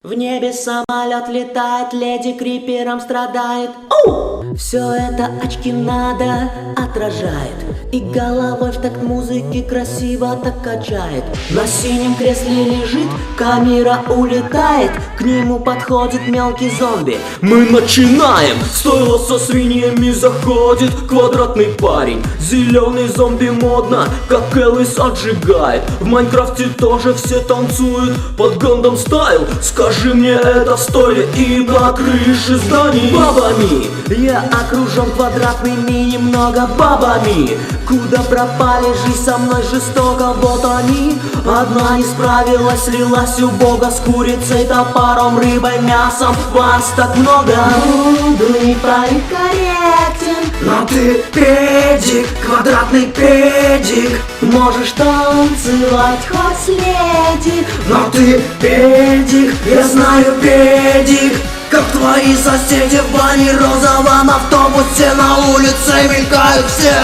В небе самолет летает, леди крипером страдает. Все это очки надо отражает, и головой в такт музыки красиво так качает. На синем кресле лежит, камера улетает, к нему подходит мелкий зомби. Мы начинаем! Стойло со свиньями заходит квадратный парень. Зеленый зомби модно, как Элвис отжигает. В Майнкрафте тоже все танцуют под Гандам Стайл. Скажи мне, это в стойле и на крыше зданий. Бабами я окружен квадратными немного бабами. Куда пропали, жизнь со мной жестоко, вот они. Одна не справилась, слилась у бога с курицей, топором, рыбой, мясом. Вас так много. Буду не политкорректен, но ты педик, квадратный педик. Можешь танцевать хоть с леди, но ты педик, я знаю педик. Как твои соседи в бане, розовом автобусе, на улице мелькают все.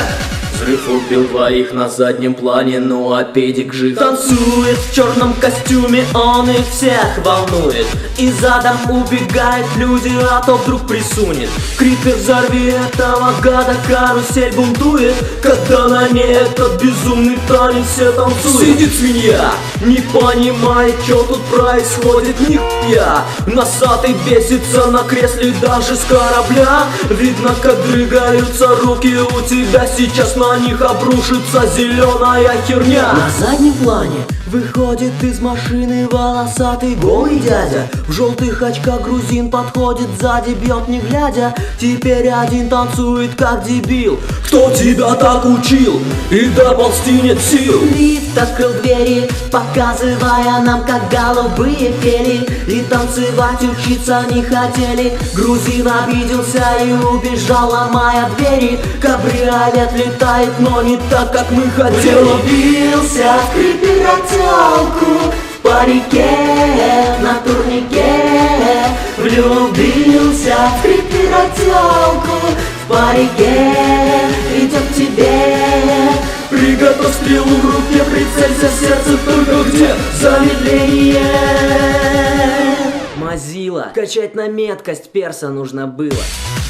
Взрыв убил двоих на заднем плане, ну а педик жив. Танцует в черном костюме, он их всех волнует. И задом убегают люди, а то вдруг присунет. Крипер, взорви этого гада, карусель бунтует. Когда на ней этот безумный танец все танцуют. Сидит свинья, не понимает, что тут происходит, нихуя. Носатый бесится на кресле даже с корабля. Видно, как дрыгаются руки у тебя сейчас, на них обрушится зеленая херня. На заднем плане выходит из машины волосатый голый дядя. В желтых очках грузин подходит сзади, бьет не глядя. Теперь один танцует как дебил. Кто тебя так учил? И доползти нет сил. Лифт открыл двери, показывая нам, как голубые пели. И танцевать учиться не хотели. Грузин обиделся и убежал, ломая двери. Кабриолет летает, но не так, как мы хотели. Влюбился в крипера телку в парике на турнике. Влюбился в крипера телку в парике, идет к тебе. Приготовь стрелу в руке, прицелься в сердце, только где замедление? Мазила, качать на меткость перса нужно было.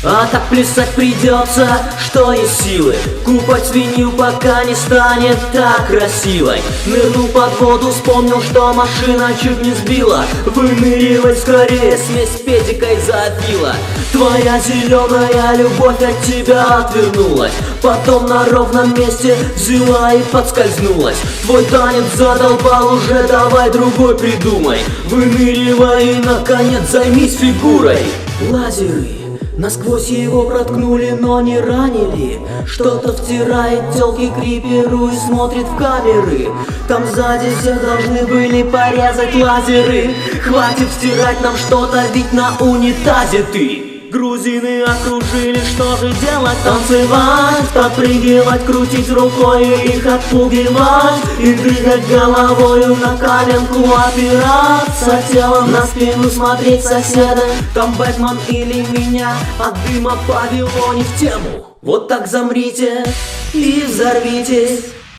А так плясать придется, что есть силы. Купать свинью, пока не станет так красивой. Нырнул под воду, вспомнил, что машина чуть не сбила. Выныривай скорее, смесь педика и зоофила. Твоя зеленая любовь от тебя отвернулась, потом на ровном месте взяла и подскользнулась. Твой танец задолбал уже, давай другой придумай. Выныривай и наконец займись фигурой. Лазеры насквозь его проткнули, но не ранили. Что-то втирает тёлки криперу и смотрит в камеры. Там сзади всех должны были порезать лазеры. Хватит втирать нам что-то, ведь на унитазе ты. Грузины окружили, что же делать? Танцевать, подпрыгивать, крутить рукой и их отпугивать. И двигать головою на коленку, опираться телом на спину, смотреть соседа. Там Бэтмен или меня, от дыма павильоне в тему. Вот так замрите и взорвитесь.